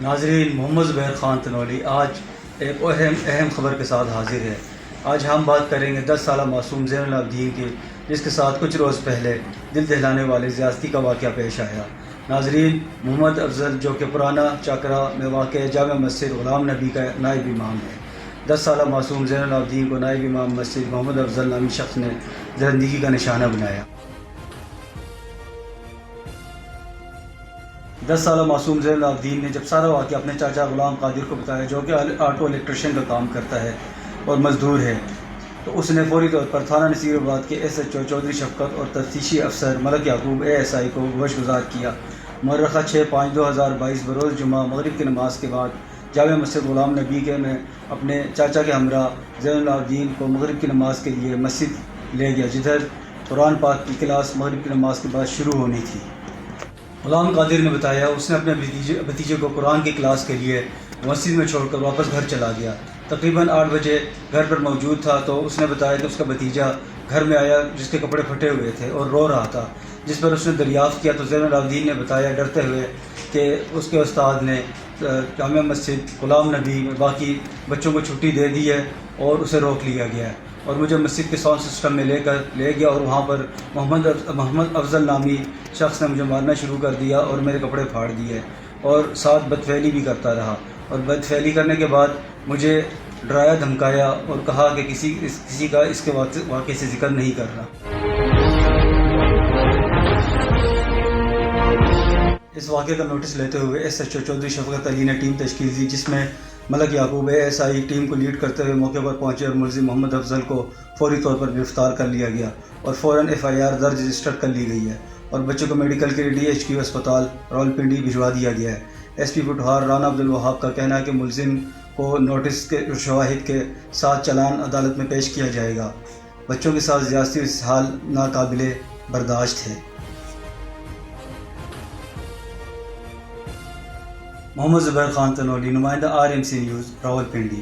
ناظرین، محمد زبیر خان تنولی آج ایک اہم خبر کے ساتھ حاضر ہے۔ آج ہم بات کریں گے 10 سالہ معصوم زین العابدین کی، جس کے ساتھ کچھ روز پہلے دل دہلانے والے زیادتی کا واقعہ پیش آیا۔ ناظرین، محمد افضل جو کہ پرانا چاکرا میں واقع جامع مسجد غلام نبی کا نائب امام ہے، 10 سالہ معصوم زین العابدین کو نائب امام مسجد محمد افضل نامی شخص نے درندگی کا نشانہ بنایا۔ 10 سالہ معصوم زین العابدین نے جب سارا واقعہ اپنے چاچا غلام قادر کو بتایا، جو کہ آٹو الیکٹریشین کا کام کرتا ہے اور مزدور ہے، تو اس نے فوری طور پر تھانہ نصیر آباد کے ایس ایچ او چودھری شفقت اور تفتیشی افسر ملک یعقوب ASI کو گوش گزار کیا۔ مورخہ 6/5/2022 بروز جمعہ مغرب کی نماز کے بعد جامع مسجد غلام نبی کے میں اپنے چاچا کے ہمراہ زین العابدین کو مغرب کی نماز کے لیے مسجد لے گیا، جدھر قرآن پاک کی کلاس مغرب کی نماز کے بعد شروع ہونی تھی۔ غلام قادر نے بتایا اس نے اپنے بھتیجے کو قرآن کی کلاس کے لیے مسجد میں چھوڑ کر واپس گھر چلا گیا۔ تقریباً 8 بجے گھر پر موجود تھا تو اس نے بتایا کہ اس کا بھتیجا گھر میں آیا جس کے کپڑے پھٹے ہوئے تھے اور رو رہا تھا، جس پر اس نے دریافت کیا تو زین العابدین نے بتایا ڈرتے ہوئے کہ اس کے استاد نے جامع مسجد غلام نبی میں باقی بچوں کو چھٹی دے دی ہے اور اسے روک لیا گیا ہے، اور مجھے مسجد کے ساؤنڈ سسٹم میں لے گیا اور وہاں پر محمد افضل نامی شخص نے مجھے مارنا شروع کر دیا اور میرے کپڑے پھاڑ دیے اور ساتھ بدفعلی بھی کرتا رہا، اور بدفعلی کرنے کے بعد مجھے ڈرایا دھمکایا اور کہا کہ کسی کا اس کے واقعے سے ذکر نہیں کرنا۔ اس واقعے کا نوٹس لیتے ہوئے SHO چودھری شفقت علی نے ٹیم تشکیل دی، جس میں ملک یعقوب ASI ٹیم کو لیڈ کرتے ہوئے موقع پر پہنچے اور ملزم محمد افضل کو فوری طور پر گرفتار کر لیا گیا اور فوراً FIR درج رجسٹر کر لی گئی ہے اور بچوں کو میڈیکل کے لیے DHQ اسپتال راولپنڈی بھجوا دیا گیا ہے۔ SP پٹھوار رانا عبدالوہاب کا کہنا ہے کہ ملزم کو نوٹس کے شواہد کے ساتھ چالان عدالت میں پیش کیا جائے گا۔ بچوں کے ساتھ زیادتی اس حال ناقابل برداشت ہے۔ محمد زبیر خان تنولی، نمائندہ RMC نیوز، راولپنڈی۔